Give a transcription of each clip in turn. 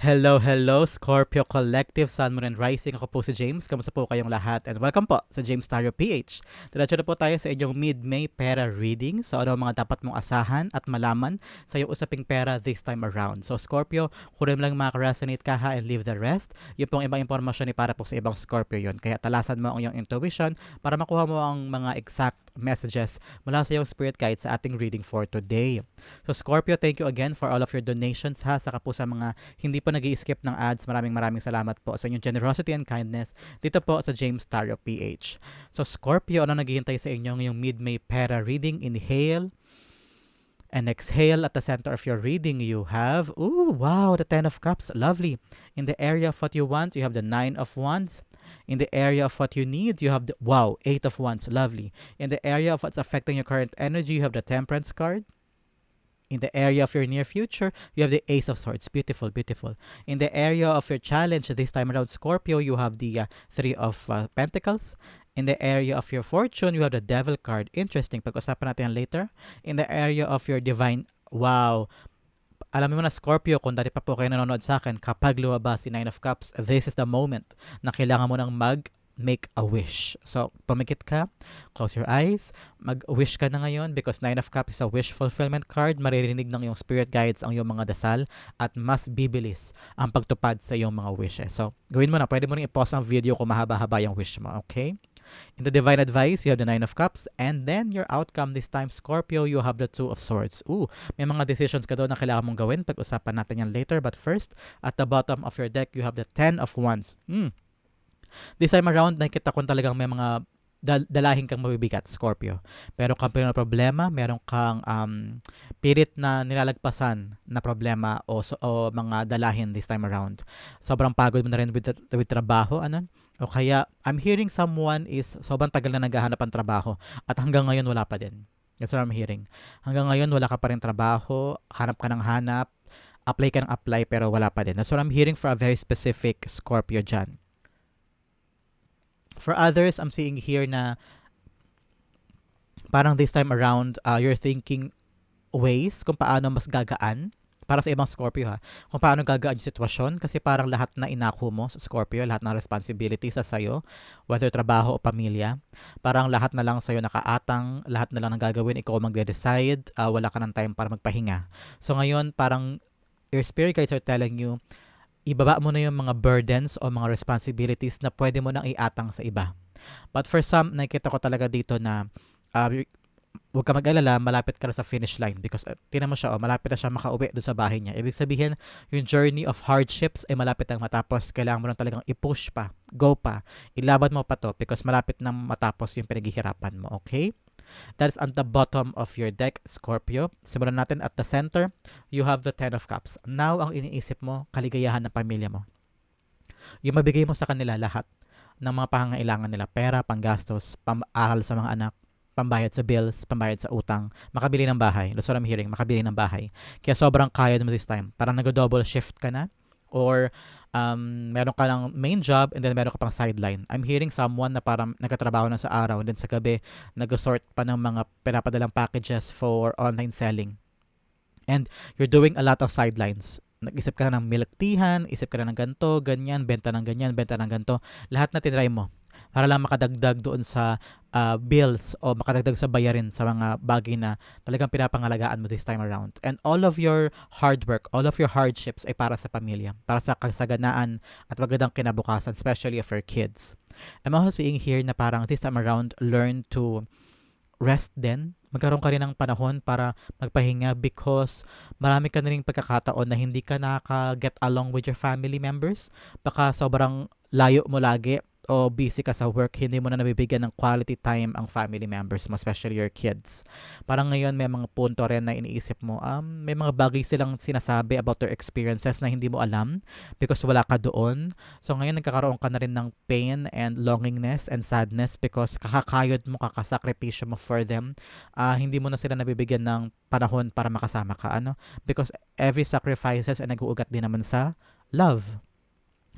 Hello, hello, Scorpio Collective, Sun, Moon, and Rising. Ako po si James. Kamusta po kayong lahat? And welcome po sa James Tarot PH. Diretso na po tayo sa inyong mid-May pera reading. So ano ang mga dapat mong asahan at malaman sa iyong usaping pera this time around. So Scorpio, kung rin lang makaresonate ka ha and leave the rest. Yung pong ibang impormasyon ay para po sa ibang Scorpio yon. Kaya talasan mo ang iyong intuition para makuha mo ang mga exact messages mula sa iyong spirit guide sa ating reading for today. So Scorpio, thank you again for all of your donations ha. Saka po sa mga hindi po nag-i-skip ng ads, maraming salamat po sa inyong generosity and kindness dito po sa James Tarot PH. So Scorpio, ano naghihintay sa inyo ngayong mid-May pera reading? Inhale and exhale. At the center of your reading, you have, ooh, wow, the Ten of Cups, lovely. In the area of what you want, you have the Nine of Wands. In the area of what you need, you have the, wow, Eight of Wands, lovely. In the area of what's affecting your current energy, you have the Temperance card. In the area of your near future, you have the Ace of Swords. Beautiful, beautiful. In the area of your challenge this time around, Scorpio, you have the Three of Pentacles. In the area of your fortune, you have the Devil card. Interesting. Pag-usapan natin yan later. In the area of your divine, wow. Alam mo na, Scorpio, kung dati pa po kayo nanonood sa akin, kapag lumabas si Nine of Cups, this is the moment na kailangan mo nang make a wish. So, pumikit ka, close your eyes, mag-wish ka na ngayon because Nine of Cups is a wish fulfillment card. Maririnig ng iyong spirit guides ang iyong mga dasal at mas bibilis ang pagtupad sa iyong mga wishes. So, gawin mo na. Pwede mo rin i-pause ang video kung mahaba-haba yung wish mo, okay? In the divine advice, you have the Nine of Cups, and then your outcome this time, Scorpio, you have the Two of Swords. Ooh, may mga decisions ka doon na kailangan mong gawin. Pag-usapan natin yan later. But first, at the bottom of your deck, you have the Ten of Wands. This time around, nakikita ko talagang may mga dalahin kang mabibigat, Scorpio. Pero kung may problema, meron kang pilit na nilalagpasan na problema o mga dalahin this time around. Sobrang pagod mo na rin with trabaho, ano? O kaya, I'm hearing someone is sobrang tagal na naghahanap ng trabaho at hanggang ngayon wala pa din. That's what I'm hearing. Hanggang ngayon wala ka pa rin trabaho, hanap ka ng hanap, apply ka ng apply pero wala pa din. That's what I'm hearing for a very specific Scorpio dyan. For others, I'm seeing here na parang this time around, you're thinking ways kung paano mas gagaan para sa ibang Scorpio ha. Kung paano gagaan yung sitwasyon kasi parang lahat na inako mo sa Scorpio, lahat ng responsibilities sa sayo, whether trabaho o pamilya, parang lahat na lang sa'yo nakaatang, lahat na lang ng gagawin, ikaw magde-decide, wala ka ng time para magpahinga. So ngayon, parang your spirit guides are telling you, ibaba mo na yung mga burdens o mga responsibilities na pwede mo nang iatang sa iba. But for some, nakikita ko talaga dito na huwag ka mag-alala, malapit ka na sa finish line because tinan mo siya, malapit na siya makauwi doon sa bahay niya. Ibig sabihin, yung journey of hardships ay malapit ang matapos. Kailangan mo lang talagang i-push pa, go pa, ilaban mo pa to because malapit na matapos yung pinaghihirapan mo, okay? That is at the bottom of your deck, Scorpio. Simulan natin at the center, you have the Ten of Cups. Now, ang iniisip mo, kaligayahan ng pamilya mo. Yung mabigay mo sa kanila lahat ng mga pangangailangan nila, pera, panggastos, pang-aral sa mga anak, pambayad sa bills, pambayad sa utang, makabili ng bahay. That's what I'm hearing, makabili ng bahay. Kaya sobrang kaya mo this time. Parang nag-double shift ka na or meron ka ng main job and then meron ka pang sideline. I'm hearing someone na parang nagkatrabaho na sa araw and then sa gabi nag-sort pa ng mga pinapadalang packages for online selling. And you're doing a lot of sidelines. Nag-isip ka na ng milk teahan, isip ka na ng ganito, ganyan, benta ng ganyan, benta ng ganito. Lahat na tinry mo para lang makadagdag doon sa bills o makadagdag sa bayarin sa mga bagay na talagang pinapangalagaan mo this time around. And all of your hard work, all of your hardships ay para sa pamilya, para sa kasaganaan at magandang kinabukasan, especially of your kids. I'm also seeing here na parang this time around, learn to rest din. Magkaroon ka rin ng panahon para magpahinga because marami ka na rin pagkakataon na hindi ka nakaka-get along with your family members. Baka sobrang layo mo lagi o busy ka sa work, hindi mo na nabibigyan ng quality time ang family members mo, especially your kids. Parang ngayon may mga punto rin na iniisip mo, may mga bagay silang sinasabi about their experiences na hindi mo alam because wala ka doon. So ngayon nagkakaroon ka na rin ng pain and longingness and sadness because kakakayod mo, kakasakripisyo mo for them. Hindi mo na sila nabibigyan ng panahon para makasama ka. Because every sacrifices ay nag-uugat din naman sa love.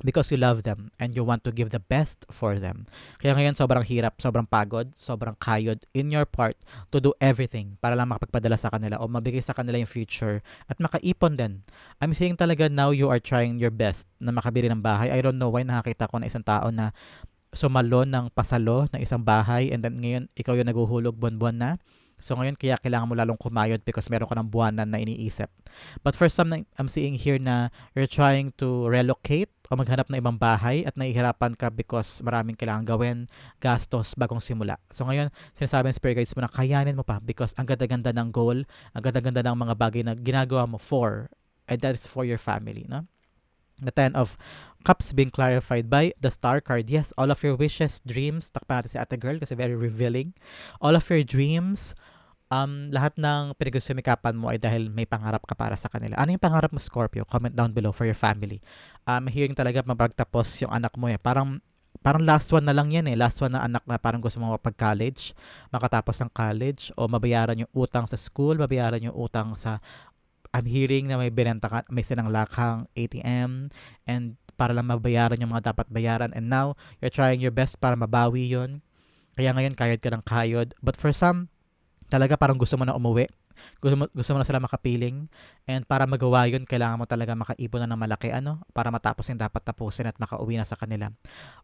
because you love them and you want to give the best for them. Kaya ngayon sobrang hirap, sobrang pagod, sobrang kayod in your part to do everything para lang makapagpadala sa kanila o mabigay sa kanila yung future at makaipon din. I'm saying talaga now you are trying your best na makabili ng bahay. I don't know why nakakita ko na isang tao na sumalo ng pasalo ng isang bahay and then ngayon ikaw yung naguhulog buwan-buwan na. So ngayon kaya kailangan mo lalong kumayod because meron ka ng buwanan na iniisip. But for some, I'm seeing here na you're trying to relocate o maghanap ng ibang bahay at nahihirapan ka because maraming kailangan gawin, gastos bagong simula. So ngayon, sinasabi ng spirit guides mo na kayanin mo pa because ang ganda-ganda ng goal, ang ganda-ganda ng mga bagay na ginagawa mo for, and that is for your family, no? The Ten of Cups being clarified by the Star card. Yes, all of your wishes, dreams, takpan natin si ate girl kasi very revealing. All of your dreams, lahat ng pinagsusumikapan mo ay dahil may pangarap ka para sa kanila. Ano yung pangarap mo, Scorpio? Comment down below for your family. Hearing talaga mapagtapos yung anak mo eh. Parang last one na lang yan eh. Last one na anak na parang gusto mo mapag-college, makatapos ng college, o mabayaran yung utang sa school, mabayaran yung utang sa I'm hearing na may binenta ka, may sinanglakang ATM and para lang mabayaran yung mga dapat bayaran and now you're trying your best para mabawi yon. Kaya ngayon kayod ka ng kayod. But for some, talaga parang gusto mo na umuwi. Gusto mo na sila makapiling. And para magawa yun, kailangan mo talaga makaipon na ng malaki para matapos yung dapat tapusin at makauwi na sa kanila.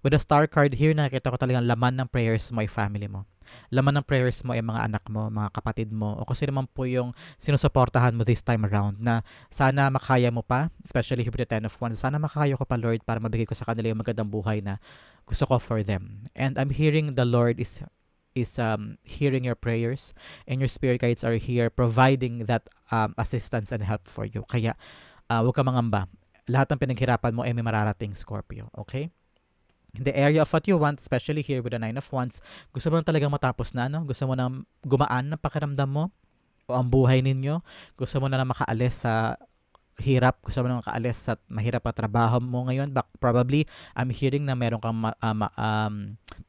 With the star card here, nakikita ko talagang laman ng prayers mo ay family mo. Laman ng prayers mo ay mga anak mo, mga kapatid mo, o kasi naman po yung sinusuportahan mo this time around na sana makaya mo pa, especially with the Ten of Wands, sana makaya ko pa Lord para mabigay ko sa kanila yung magandang buhay na gusto ko for them. And I'm hearing the Lord is hearing your prayers and your spirit guides are here providing that assistance and help for you. Kaya huwag ka mangamba. Lahat ng pinaghirapan mo ay may mararating, Scorpio. Okay? In the area of what you want, especially here with the Nine of Wands, gusto mo na talagang matapos na, gusto mo na gumaan ng pakiramdam mo o ang buhay ninyo. Gusto mo na makaalis sa hirap, gusto mo na makaalis sa mahirap na trabaho mo ngayon. Probably, I'm hearing na meron kang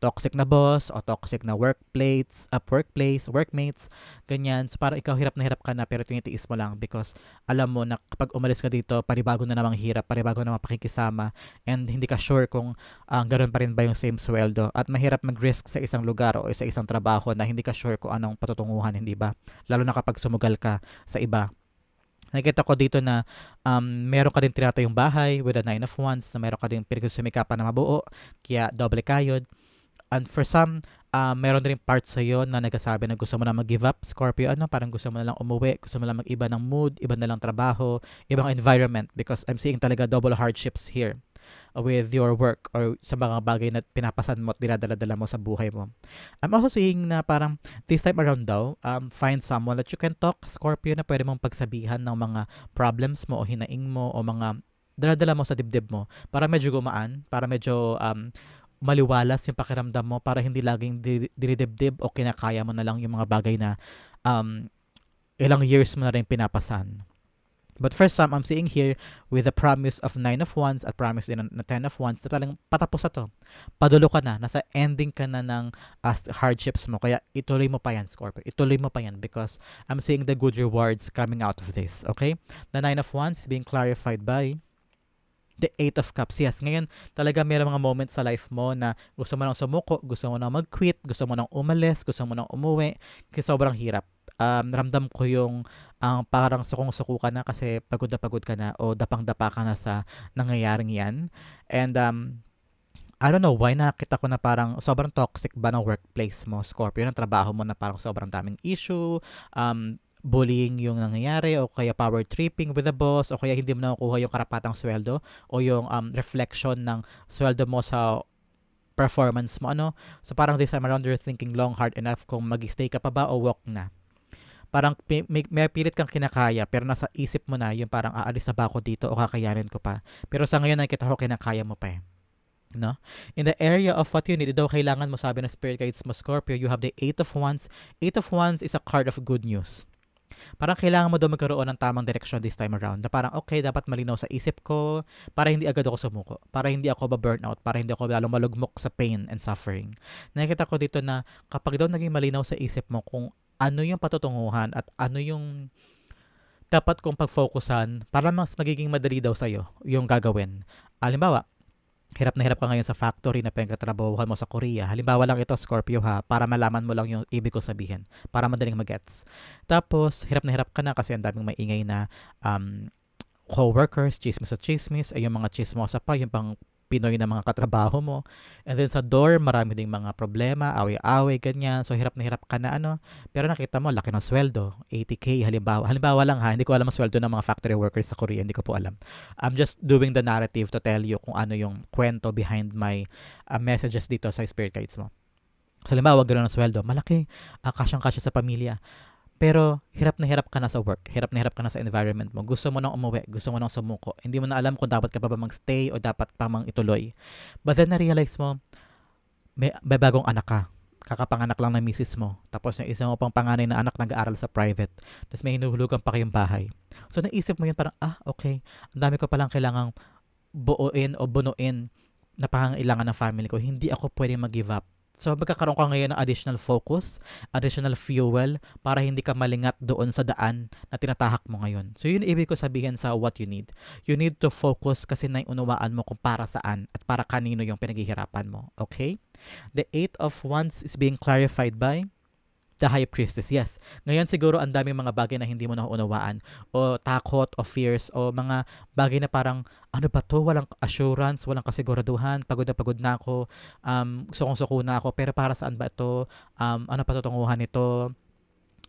toxic na boss o toxic na workmates, ganyan. So, parang ikaw hirap na hirap ka na pero tinitiis mo lang because alam mo na kapag umalis ka dito, panibago na namang hirap, panibago na namang pakikisama and hindi ka sure kung ganoon pa rin ba yung same sweldo. At mahirap mag-risk sa isang lugar o sa isang trabaho na hindi ka sure kung anong patutunguhan, hindi ba? Lalo na kapag sumugal ka sa iba. Nakikita ko dito na meron ka din tinatayong bahay with a Nine of Wands, na meron ka din pinagsumikapan na mabuo, kaya doble kayod. And for some, meron din parts sa'yo na nagsasabi na gusto mo na mag-give up, Scorpio, parang gusto mo na lang umuwi, gusto mo na lang mag-iba ng mood, iba na lang trabaho, ibang environment because I'm seeing talaga double hardships here with your work or sa mga bagay na pinapasan mo at dinadala-dala mo sa buhay mo. I'm also seeing na parang this time around daw, find someone that you can talk, Scorpio, na pwede mong pagsabihan ng mga problems mo o hinaing mo o mga dala-dala mo sa dibdib mo para medyo gumaan, para medyo maliwalas yung pakiramdam mo para hindi laging dinidibdib o kinakaya mo na lang yung mga bagay na ilang years mo na rin pinapasan. But first some, I'm seeing here with the promise of Nine of Wands at promise din na Ten of Wands na talagang patapos na to. Padulo ka na. Nasa ending ka na ng hardships mo. Kaya ituloy mo pa yan, Scorpio. Ituloy mo pa yan because I'm seeing the good rewards coming out of this. Okay? The Nine of Wands being clarified by the Eight of Cups. Yes, ngayon talaga mayroong mga moments sa life mo na gusto mo nang sumuko, gusto mo nang mag-quit, gusto mo nang umalis, gusto mo nang umuwi kasi sobrang hirap. Ramdam ko yung parang sukong-suko ka na kasi pagod ka na o dapang-dapa ka na sa nangyayaring yan. And I don't know why nakita ko na parang sobrang toxic ba ng workplace mo, Scorpio, ng trabaho mo na parang sobrang daming issue, bullying yung nangyayari o kaya power tripping with the boss o kaya hindi mo nakukuha yung karapatang sweldo o yung reflection ng sweldo mo sa performance mo. So parang this time around you're thinking long hard enough kung mag-stay ka pa ba o walk na. Parang may pilit kang kinakaya pero nasa isip mo na yung parang aalis na ba ako dito o kakayanin ko pa. Pero sa ngayon nakikita ko kinakaya mo pa no? In the area of what you need, daw kailangan mo, sabi ng spirit guides mo, Scorpio, you have the Eight of Wands. Eight of Wands is a card of good news. Parang kailangan mo daw magkaroon ng tamang direksyon this time around. Na parang, okay, dapat malinaw sa isip ko para hindi agad ako sumuko. Para hindi ako ba-burnout. Para hindi ako lalong malugmok sa pain and suffering. Nakikita ko dito na kapag daw naging malinaw sa isip mo kung ano yung patutunguhan at ano yung dapat kong pag-focusan para mas magiging madali daw sa'yo yung gagawin. Halimbawa, Hirap na hirap ka ngayon sa factory na pinagtatrabahuhan mo sa Korea. Halimbawa lang ito, Scorpio ha, para malaman mo lang yung ibig ko sabihin, para madaling magets. Tapos, hirap na hirap ka na kasi ang daming maingay na um, co-workers, chismis at chismis, ay yung mga chismosa pa, yung pang Pinoy na mga katrabaho mo. And then sa door, marami ding mga problema, away-away, ganyan. So, hirap na hirap ka na ano. Pero nakita mo, laki ng sweldo. 80K, halimbawa. Halimbawa lang ha, hindi ko alam ang sweldo ng mga factory workers sa Korea. Hindi ko po alam. I'm just doing the narrative to tell you kung ano yung kwento behind my messages dito sa spirit guides mo. So, halimbawa, gano'n ang sweldo. Malaki. Kasyang-kasya sa pamilya. Pero hirap ka na sa work, hirap na hirap ka na sa environment mo. Gusto mo nang umuwi, gusto mo nang sumuko. Hindi mo na alam kung dapat ka pa ba magstay o dapat pa mang ituloy. But then na-realize mo, may bagong anak ka. Kakapanganak lang ng misis mo. Tapos yung isa mo pang panganay na anak nag-aaral sa private. Tapos may hinuhulugan pa kayong bahay. So naisip mo yun parang, okay, ang dami ko palang kailangang buuin o bunuin na pangangailangan ng family ko. Hindi ako pwede mag-give up. So, magkakaroon ka ngayon ng additional focus, additional fuel, para hindi ka malingat doon sa daan na tinatahak mo ngayon. So, yun ibig ko sabihin sa what you need. You need to focus kasi naiunawaan mo kung para saan at para kanino yung pinaghihirapan mo. Okay? The Eight of Wands is being clarified by the High Priestess. Yes. Ngayon siguro ang daming mga bagay na hindi mo naunawaan o takot o fears o mga bagay na parang ano ba to? Walang assurance, walang kasiguraduhan, pagod na ako, sukong-suko na ako, pero para saan ba ito? Ano patutunguhan nito?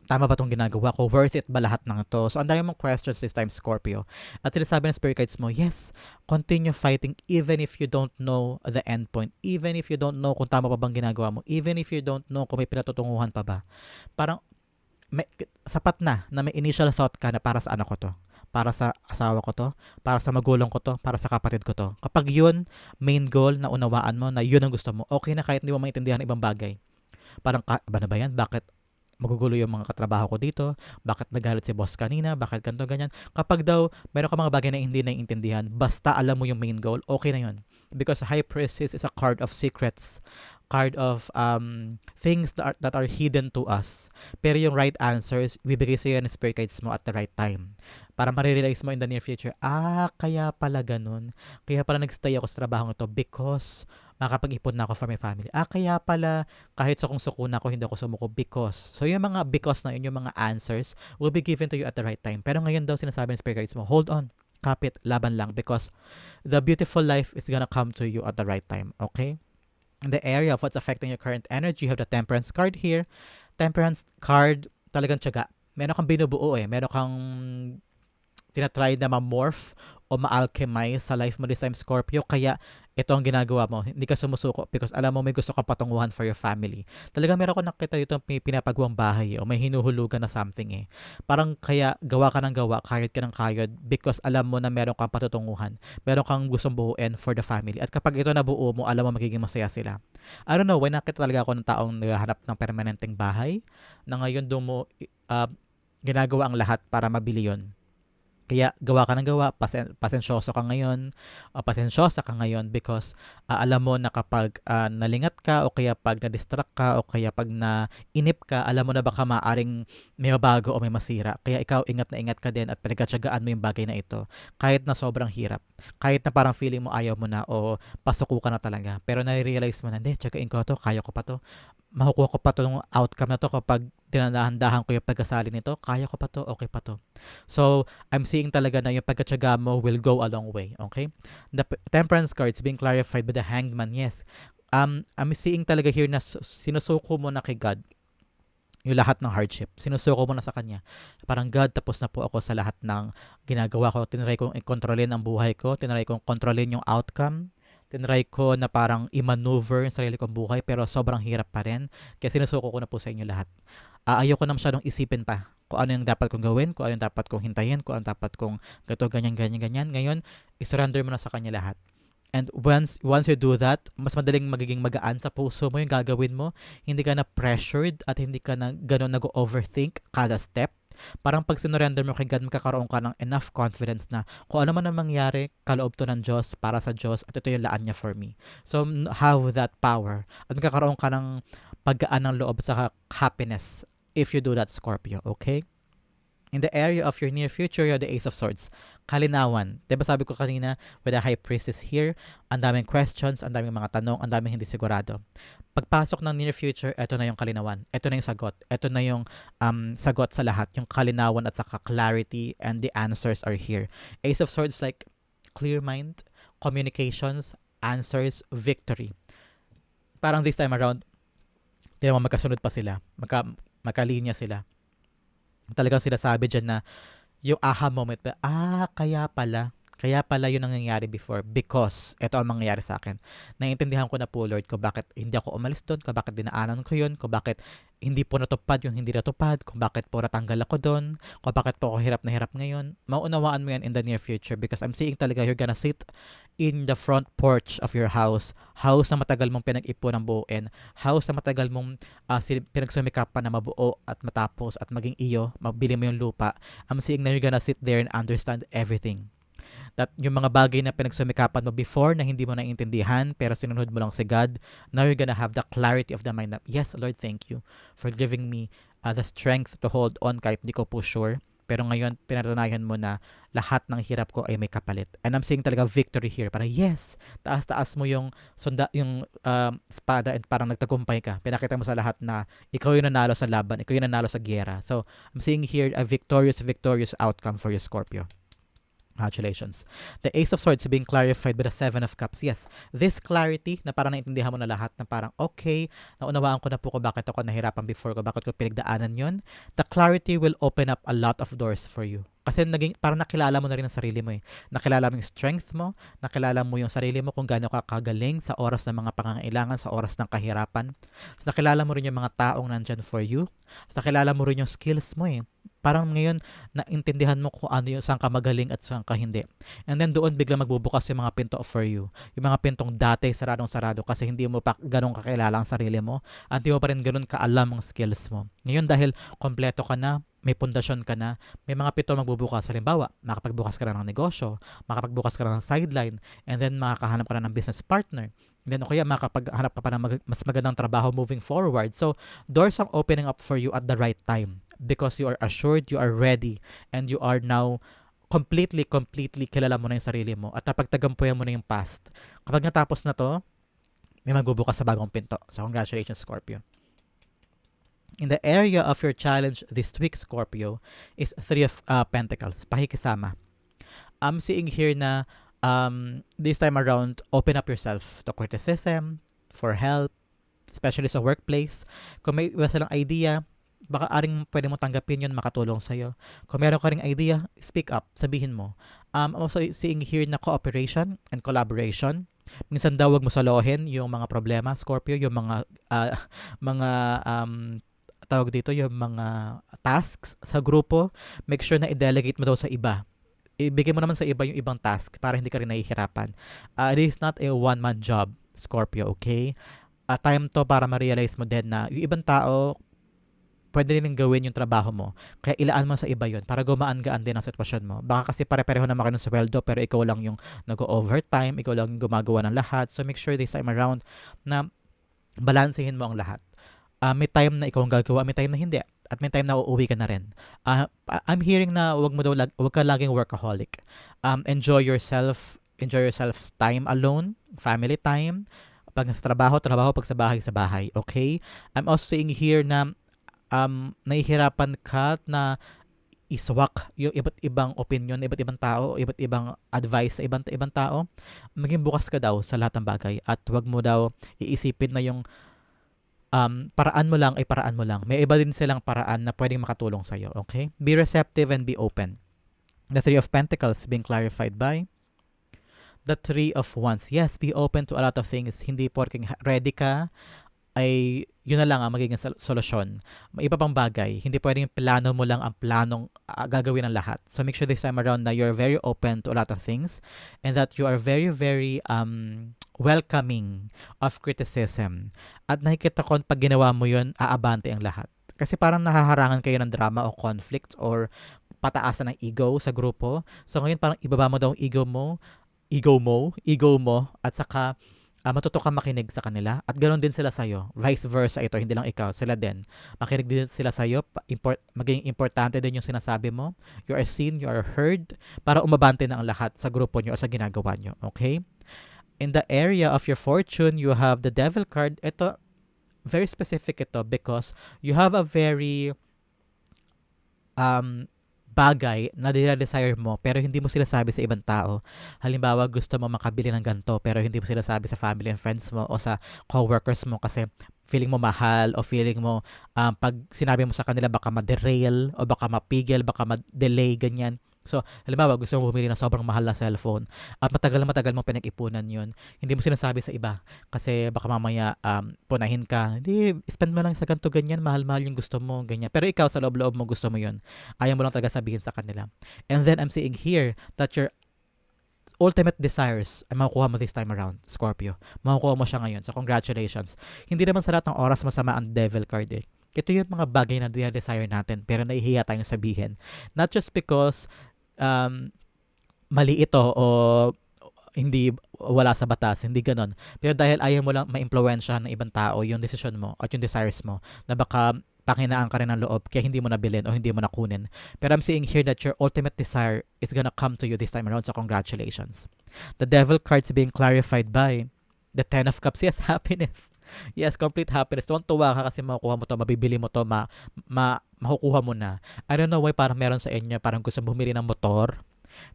Tama ba itong ginagawa ko? Worth it ba lahat ng ito? So, ang dami mong questions this time, Scorpio. At sinasabi ng spirit guides mo, yes, continue fighting even if you don't know the end point. Even if you don't know kung tama pa bang ginagawa mo. Even if you don't know kung may pinatutunguhan pa ba. Parang, sapat na may initial thought ka na para sa anak ko to. Para sa asawa ko to, para sa magulang ko to, para sa kapatid ko to. Kapag yun, main goal na unawaan mo na yun ang gusto mo, okay na kahit hindi mo maintindihan ibang bagay. Parang, ba na ba yan? Bakit magugulo yung mga katrabaho ko dito, bakit nagalit si boss kanina, bakit ganito, ganyan. Kapag daw, meron ka mga bagay na hindi naiintindihan, basta alam mo yung main goal, okay na yun. Because High Priestess is a card of secrets, card of things that are hidden to us. Pero yung right answers, bibigay sa'yo ng spirit guides mo at the right time. Para marirealize mo in the near future, kaya pala ganun. Kaya pala nagstay ako sa trabaho ito because makapag-ipon na ako for my family. Kaya pala kahit sukong-suko na ako, hindi ako sumuko because. So yung mga because na yun, yung mga answers will be given to you at the right time. Pero ngayon daw sinasabi ng spirit guides mo, hold on, kapit, laban lang because the beautiful life is gonna come to you at the right time. Okay? In the area of what's affecting your current energy, you have the Temperance card here. Temperance card, talagang tiyaga. Meron kang binubuo meron kang tinatry na ma-morph o ma-alchemize sa life mo this time, Scorpio. Kaya ito ang ginagawa mo. Hindi ka sumusuko because alam mo may gusto kang patunguhan for your family. Talaga meron ko nakita dito may pinapagawang bahay o may hinuhulugan na something Parang kaya gawa ka ng gawa, kayod ka ng kayod because alam mo na meron kang patutunguhan. Meron kang gustong buuin for the family. At kapag ito nabuo mo, alam mo magiging masaya sila. I don't know, when nakita talaga ako ng taong naghahanap ng permanenteng bahay na ngayon doon mo ginagawa ang lahat para mabili yon. Kaya gawa ka ng gawa, pasensyoso ka ngayon, pasensyosa ka ngayon because alam mo na kapag nalingat ka o kaya pag na-distract ka o kaya pag nainip ka, alam mo na baka maaring may mabago o may masira. Kaya ikaw ingat na ingat ka din at pinagkatsagaan mo yung bagay na ito. Kahit na sobrang hirap, kahit na parang feeling mo ayaw mo na o pasuko ka na talaga. Pero na-realize mo na, hindi, tsagain ko to, kaya ko pa to. Makukuha ko pa to ng outcome na to kapag dinadahan-dahan ko yung pagkasali nito, kaya ko pa to, okay pa to. So, I'm seeing talaga na yung pagkatsaga mo will go a long way, okay? The Temperance card is being clarified by the Hanged Man, yes. I'm seeing talaga here na sinusuko mo na kay God yung lahat ng hardship. Sinusuko mo na sa Kanya. Parang, God, tapos na po ako sa lahat ng ginagawa ko. Tinry kong i-controlin ang buhay ko. Tinry kong kontrolin yung outcome. Tinry ko na parang i-maneuver yung sarili kong buhay pero sobrang hirap pa rin. Kaya sinusuko ko na po sa inyo lahat. Ayoko na masyadong isipin pa kung ano yung dapat kong gawin, kung ano yung dapat kong hintayin, kung ano dapat kong gato, ganyan. Ngayon, isurrender mo na sa Kanya lahat. And once you do that, mas madaling magiging magaan sa puso mo yung gagawin mo. Hindi ka na pressured at hindi ka na gano'n nag-overthink kada step. Parang pag sinurrender mo kay God, magkakaroon ka ng enough confidence na kung ano man ang mangyari, kaloob to ng Diyos, para sa Diyos, at ito yung laan niya for me. So, have that power. At magkakaroon ka ng paggaan ng loob sa happiness if you do that, Scorpio, okay? In the area of your near future, you're the Ace of Swords. kalinawan. Diba sabi ko kanina, with the high priestess here, ang daming questions, ang daming mga tanong, ang daming hindi sigurado. Pagpasok ng near future, eto na yung kalinawan. Eto na yung sagot. Eto na yung sagot sa lahat. Yung kalinawan at saka clarity and the answers are here. Ace of Swords like clear mind, communications, answers, victory. Parang this time around, hindi naman magkasunod pa sila. Magkalinya sila. Talagang sinasabi dyan na yung aha moment na, kaya pala yun ang nangyayari before because ito ang mangyayari sa akin. Naiintindihan ko na po, Lord, kung bakit hindi ako umalis doon, kung bakit dinaanan ko yun, kung bakit hindi po natupad yung hindi natupad, kung bakit po natanggal ako doon, kung bakit po ako hirap na hirap ngayon. Mauunawaan mo yan in the near future because I'm seeing talaga you're gonna sit in the front porch of your house na matagal mong pinag-ipon ng buuin, house na matagal mong pinagsumikapan na mabuo at matapos at maging iyo, mabili mo yung lupa. I'm seeing na you're gonna sit there and understand everything. That yung mga bagay na pinagsumikapan mo before na hindi mo naiintindihan pero sinunod mo lang si God, now you're gonna have the clarity of the mind na, yes, Lord, thank you for giving me the strength to hold on kahit di ko po sure. Pero ngayon, pinatunayan mo na lahat ng hirap ko ay may kapalit. And I'm seeing talaga victory here. Parang yes, taas-taas mo yung espada and parang nagtagumpay ka. Pinakita mo sa lahat na ikaw yung nanalo sa laban, ikaw yung nanalo sa giyera. So, I'm seeing here a victorious outcome for you, Scorpio. Congratulations. The Ace of Swords being clarified by the Seven of Cups. Yes, this clarity na parang naintindihan mo na lahat na parang okay, naunawaan ko na po kung bakit ako nahirapan before ko, bakit ko pinagdaanan yon. The clarity will open up a lot of doors for you. Kasi parang nakilala mo na rin ang sarili mo eh. Nakilala mo yung strength mo, nakilala mo yung sarili mo kung gaano ka kagaling sa oras ng mga pangangailangan, sa oras ng kahirapan. So, nakilala mo rin yung mga taong nandyan for you. So, nakilala mo rin yung skills mo eh. Parang ngayon, naintindihan mo kung ano yung saan ka magaling at saan ka hindi. And then doon bigla magbubukas yung mga pinto for you. Yung mga pintong dati saradong-sarado kasi hindi mo pa ganun kakilala ang sarili mo at hindi mo pa rin ganun kaalam ang skills mo. Ngayon dahil kompleto ka na, may pundasyon ka na, may mga pinto magbubukas. Halimbawa, makapagbukas ka na ng negosyo, makapagbukas ka na ng sideline, and then makakahanap ka na ng business partner. And then o kaya makapaghanap ka pa ng mas magandang trabaho moving forward. So, doors are opening up for you at the right time because you are assured, you are ready, and you are now completely kilala mo na yung sarili mo at napagtagampuyan mo na yung past. Kapag natapos na to, may magbubukas sa bagong pinto. So, congratulations, Scorpio. In the area of your challenge this week, Scorpio, is Three of Pentacles, pakikisama. I'm seeing here na this time around, open up yourself to criticism, for help, especially sa workplace. Kung may iba silang idea, baka aring pwede mo tanggapin yun, makatulong sa'yo. Kung meron ka ring idea, speak up, sabihin mo. I'm also seeing here na cooperation and collaboration. Minsan daw wag mo salohin yung mga problema, Scorpio, yung mga tawag dito, yung mga tasks sa grupo. Make sure na i-delegate mo daw sa iba. Ibigay mo naman sa iba yung ibang task para hindi ka rin nahihirapan. It is not a one-man job, Scorpio, okay? Time to para ma-realize mo din na yung ibang tao, pwede rin gawin yung trabaho mo. Kaya ilaan mo sa iba yun para gumaan-gaan din ang sitwasyon mo. Baka kasi pare-pareho naman kayo ng sweldo pero ikaw lang yung nag-overtime, ikaw lang yung gumagawa ng lahat. So make sure this time around na balansehin mo ang lahat. May time na ikaw ang gagawa, may time na hindi. At may time na uuwi ka na rin. I'm hearing na wag ka laging workaholic. Enjoy yourself's time alone, family time. Pag nasa trabaho, pag sa bahay, okay? I'm also seeing here na nahihirapan ka na iswak yung iba't ibang opinion, iba't ibang tao, iba't ibang advice sa ibang tao. Maging bukas ka daw sa lahat ng bagay at wag mo daw iisipin na yung paraan mo lang ay paraan mo lang. May iba din silang paraan na pwedeng makatulong sa'yo, okay? Be receptive and be open. The Three of Pentacles being clarified by the Three of Wands. Yes, be open to a lot of things. Hindi porking ready ka, ay yun na lang ang magiging solusyon. May iba pang bagay. Hindi pwedeng plano mo lang ang planong gagawin ng lahat. So make sure this time around na you're very open to a lot of things and that you are very welcoming of criticism. At nakikita ko pag ginawa mo yun, aabante ang lahat. Kasi parang nahaharangan kayo ng drama o conflict or pataasan ng ego sa grupo. So ngayon parang ibaba mo daw ang ego mo at saka matuto ka makinig sa kanila at ganoon din sila sa'yo. Vice versa ito, hindi lang ikaw, sila din. Makinig din sila sa'yo, maging importante din yung sinasabi mo. You are seen, you are heard, para umabante na ang lahat sa grupo nyo o sa ginagawa nyo. Okay? In the area of your fortune, you have the devil card. Ito, very specific ito because you have a very um, bagay na desire mo pero hindi mo sinasabi sa ibang tao. Halimbawa, gusto mo makabili ng ganito pero hindi mo sinasabi sa family and friends mo o sa coworkers mo kasi feeling mo mahal o feeling mo pag sinabi mo sa kanila baka ma-derail o baka mapigil, baka ma-delay, ganyan. So, halimbawa, gusto mo bumili ng sobrang mahal na cellphone at matagal mo pinag-ipunan yun. Hindi mo sinasabi sa iba kasi baka mamaya punahin ka. Hindi, spend mo lang sa ganito ganyan, mahal-mahal yung gusto mo, ganyan. Pero ikaw sa loob-loob mo gusto mo yun. Ayaw mo lang talaga sabihin sa kanila. And then I'm seeing here that your ultimate desires ay makukuha mo this time around, Scorpio. Makukuha mo siya ngayon. So congratulations. Hindi naman sa lahat ng oras masama ang devil card eh. Ito yung mga bagay na desire natin pero nahihiya tayong sabihin. Not just because mali ito o hindi wala sa batas, hindi ganon. Pero dahil ayaw mo lang ma-impluwensya ng ibang tao yung decision mo at yung desires mo na baka panghinaan ka rin ng loob kaya hindi mo nabilin o hindi mo nakunin. Pero I'm seeing here that your ultimate desire is gonna come to you this time around, so congratulations. The devil card's being clarified by the Ten of Cups. Yes, happiness. Yes, complete happiness. Tuwang-tuwa ka kasi makukuha mo to, mabibili mo to, makukuha mo na. I don't know why parang meron sa inyo, parang gusto bumili ng motor,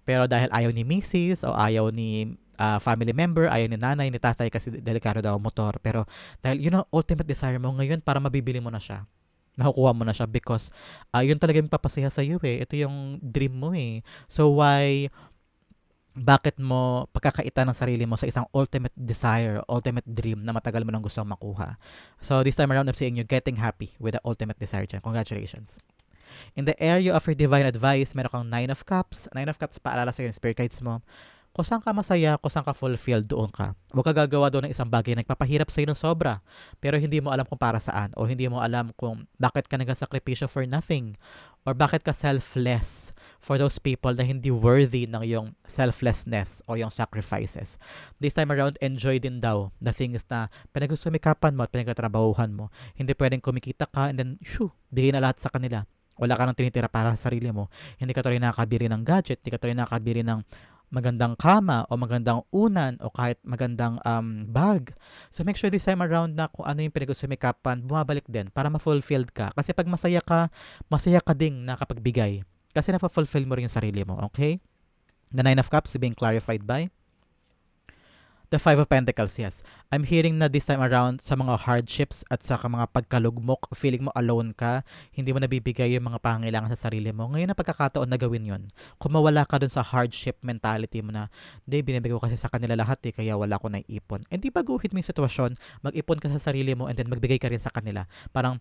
pero dahil ayaw ni Mrs. o ayaw ni family member, ayaw ni nanay, ni tatay kasi delikado daw ang motor. Pero dahil yun ang ultimate desire mo ngayon para mabibili mo na siya. Nakukuha mo na siya because yun talaga yung papasaya sa iyo eh. Ito yung dream mo eh. So why bakit mo pagkakaita ng sarili mo sa isang ultimate desire, ultimate dream na matagal mo nang gustong makuha. So this time around, I'm seeing you getting happy with the ultimate desire dyan. Congratulations. In the area of your divine advice, meron kang Nine of Cups. Nine of Cups, paalala sa'yo yung spirit guides mo. Kung saan ka masaya, kung saan ka fulfilled, doon ka. Huwag ka gagawa doon ng isang bagay na nagpapahirap sa'yo ng sobra. Pero hindi mo alam kung para saan. O hindi mo alam kung bakit ka nagsakripisyo for nothing. Or bakit ka selfless for those people na hindi worthy ng yung selflessness o yung sacrifices. This time around, enjoy din daw the things na pinag-sumikapan mo at pinagtatrabahuhan mo. Hindi pwedeng kumikita ka and then, bigay na lahat sa kanila. Wala ka nang tinitira para sa sarili mo. Hindi ka tuloy nakakabili ng gadget, hindi ka tuloy nakakabili ng magandang kama o magandang unan o kahit magandang bag. So make sure this time around na kung ano yung pinag-usumikapan, bumabalik din para ma-fulfilled ka. Kasi pag masaya ka ding nakapagbigay. Kasi na-fulfill mo rin yung sarili mo, okay? The Nine of Cups being clarified by the Five of Pentacles, yes. I'm hearing na this time around sa mga hardships at sa mga pagkalugmok, feeling mo alone ka, hindi mo nabibigay yung mga pangangailangan sa sarili mo. Ngayon na pagkakataon na gawin yun. Kung mawala ka dun sa hardship mentality mo na, hindi, binibigay ko kasi sa kanila lahat kaya wala ko naiipon. And di baguhin mo yung sitwasyon, mag-ipon ka sa sarili mo and then magbigay ka rin sa kanila. Parang,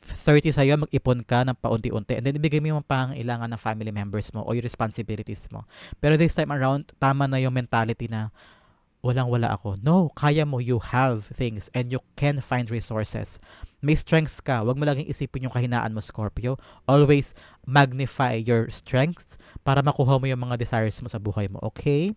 30 sa'yo, mag-ipon ka ng paunti-unti and then ibigay mo yung pangangailangan ng family members mo o yung responsibilities mo. Pero this time around, tama na yung mentality na walang-wala ako. No, kaya mo, you have things and you can find resources. May strengths ka. Huwag mo laging isipin yung kahinaan mo, Scorpio. Always magnify your strengths para makuha mo yung mga desires mo sa buhay mo. Okay?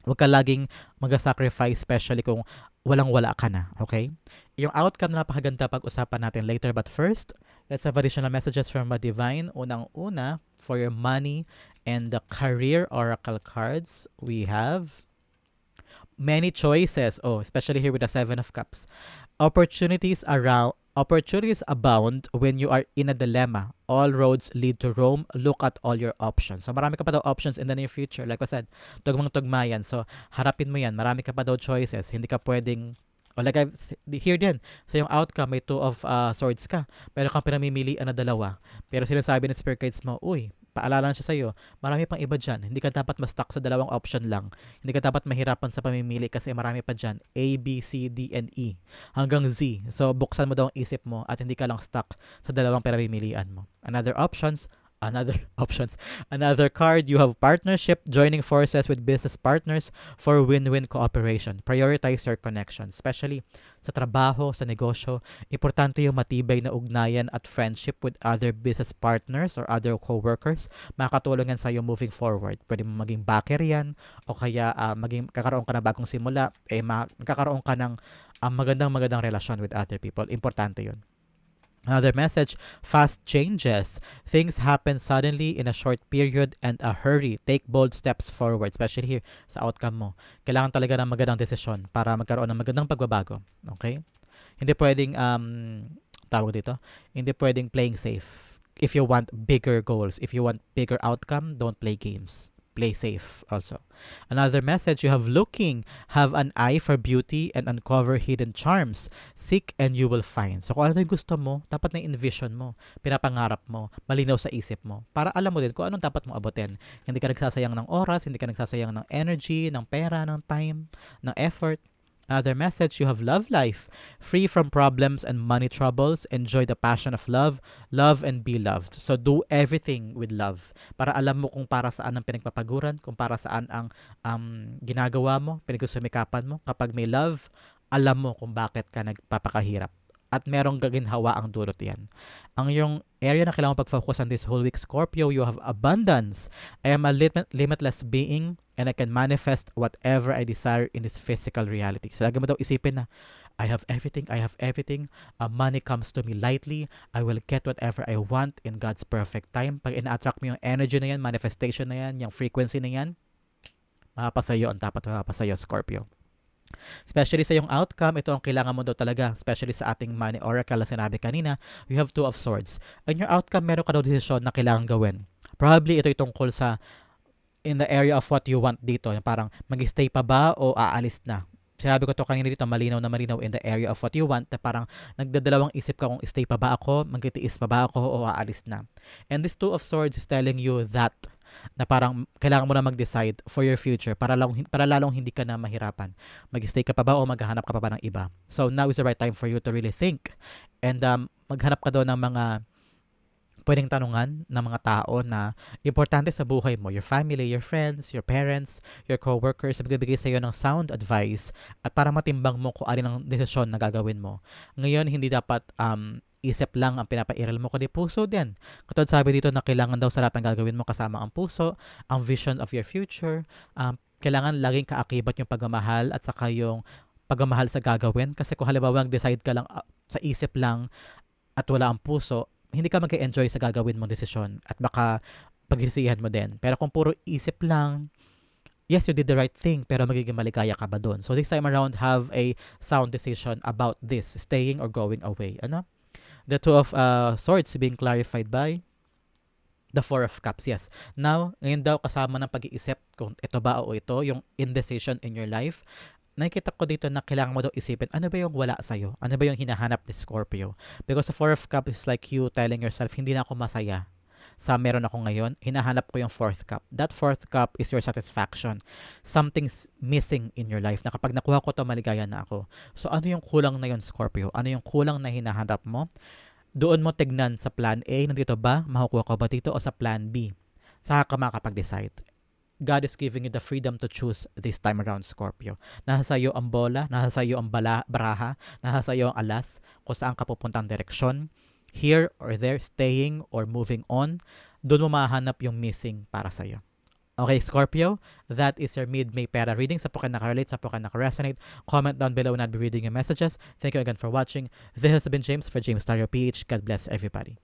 Huwag ka laging mag-sacrifice, especially kung walang-wala ka na. Okay? Yung outcome na napakaganda pag-usapan natin later. But first, let's have additional messages from the Divine. Unang-una, for your money and the career oracle cards, we have many choices. Oh, especially here with the Seven of Cups. Opportunities abound when you are in a dilemma. All roads lead to Rome. Look at all your options. So, marami ka pa daw options in the near future. Like I said, tugmang-tugma yan. So, harapin mo yan. Marami ka pa daw choices. Hindi ka pwedeng like I've here din, sa yung outcome, may Two of Swords ka. Pero kang pinamimilian na dalawa. Pero sinasabi ng spirit guides mo, uy, paalala na siya sa'yo, marami pang iba dyan. Hindi ka dapat ma-stuck sa dalawang option lang. Hindi ka dapat mahirapan sa pamimili kasi marami pa dyan. A, B, C, D, and E. Hanggang Z. So, buksan mo daw ang isip mo at hindi ka lang stuck sa dalawang pinamimilian mo. Another options, Another options. Another card, you have partnership, joining forces with business partners for win-win cooperation. Prioritize your connections, especially sa trabaho, sa negosyo. Importante yung matibay na ugnayan at friendship with other business partners or other co-workers. Makakatulong yan sa'yo moving forward. Pwede mo maging backer yan o kaya maging kakaroon ka na bagong simula, magkakaroon ka ng magandang relasyon with other people. Importante yun. Another message, fast changes. Things happen suddenly in a short period and a hurry. Take bold steps forward, especially here sa outcome mo. Kailangan talaga ng magandang desisyon para magkaroon ng magandang pagbabago. Okay? Hindi pwedeng, tawag dito, hindi pwedeng playing safe. If you want bigger goals, if you want bigger outcome, don't play games. Play safe also. Another message, you have looking, have an eye for beauty and uncover hidden charms. Seek and you will find. So kung ano yung gusto mo, dapat na envision mo, pinapangarap mo, malinaw sa isip mo, para alam mo din kung anong dapat mo abutin. Hindi ka nagsasayang ng oras, hindi ka nagsasayang ng energy, ng pera, ng time, ng effort. Another message, you have love life, free from problems and money troubles, enjoy the passion of love, love and be loved. So do everything with love para alam mo kung para saan ang pinagpapaguran, kung para saan ang ginagawa mo, pinagsumikapan mo. Kapag may love, alam mo kung bakit ka nagpapakahirap. At merong gaginhawa ang dulot yan. Ang yung area na kailangan pag-focus on this whole week, Scorpio, you have abundance. I am a limitless being and I can manifest whatever I desire in this physical reality. So lagi mo daw isipin na, I have everything. Money comes to me lightly. I will get whatever I want in God's perfect time. Pag ina-attract mo yung energy na yan, manifestation na yan, yung frequency na yan, mapapasayo ang dapat mapapasayo, Scorpio. Especially sa yung outcome, ito ang kailangan mo daw talaga, especially sa ating money oracle na sinabi kanina, you have Two of Swords. And your outcome, meron ka daw desisyon na kailangan gawin. Probably ito tungkol sa in the area of what you want dito. Parang mag-stay pa ba o aalis na? Sinabi ko to kanina dito, malinaw na malinaw in the area of what you want, na parang nagdadalawang isip ka kung stay pa ba ako, magtitiis pa ba ako o aalis na. And this Two of Swords is telling you that na parang kailangan mo na mag-decide for your future para lalong hindi ka na mahirapan. Mag-stay ka pa ba o maghahanap ka pa ba ng iba? So now is the right time for you to really think and maghanap ka daw ng mga pwedeng tanungan ng mga tao na importante sa buhay mo, your family, your friends, your parents, your co-workers, magbibigay sa iyo ng sound advice at para matimbang mo kung alin ang desisyon na gagawin mo. Ngayon, hindi dapat isip lang ang pinapairal mo, kundi puso din. Katulad sabi dito na kailangan daw sa lahat ng gagawin mo kasama ang puso, ang vision of your future. Kailangan laging kaakibat yung pagmamahal at saka yung pagmamahal sa gagawin. Kasi kung halimbawa nag-decide ka lang sa isip lang at wala ang puso, hindi ka mag-enjoy sa gagawin mong desisyon at baka pagsisihan mo din. Pero kung puro isip lang, yes, you did the right thing, pero magiging maligaya ka ba doon? So this time around, have a sound decision about this, staying or going away. Ano? The Two of Swords being clarified by the Four of Cups. Yes. Now, ngayon daw kasama ng pag-iisip kung ito ba o ito, yung indecision in your life. Nakikita ko dito na kailangan mo daw isipin, ano ba yung wala sa'yo? Ano ba yung hinahanap ni Scorpio? Because the Four of Cups is like you telling yourself, hindi na ako masaya sa meron ako ngayon, hinahanap ko yung fourth cup. That fourth cup is your satisfaction. Something's missing in your life na kapag nakuha ko to, maligaya na ako. So ano yung kulang na yun, Scorpio? Ano yung kulang na hinahanap mo? Doon mo tignan sa plan A, nandito ba? Makukuha ko ba dito? O sa plan B? Saka ka makapag-decide. God is giving you the freedom to choose this time around, Scorpio. Nasa sa'yo ang bola, nasa sa'yo ang baraha, nasa sa'yo ang alas, kung saan ka pupuntang direksyon. Here or there, staying or moving on, doon mo mahanap yung missing para sa'yo. Okay, Scorpio, that is your mid-May Pera reading. Sa po kayo nakarelate, sa po kayo nakaresonate, comment down below and I'll be reading your messages. Thank you again for watching. This has been James for James Tario PH. God bless everybody.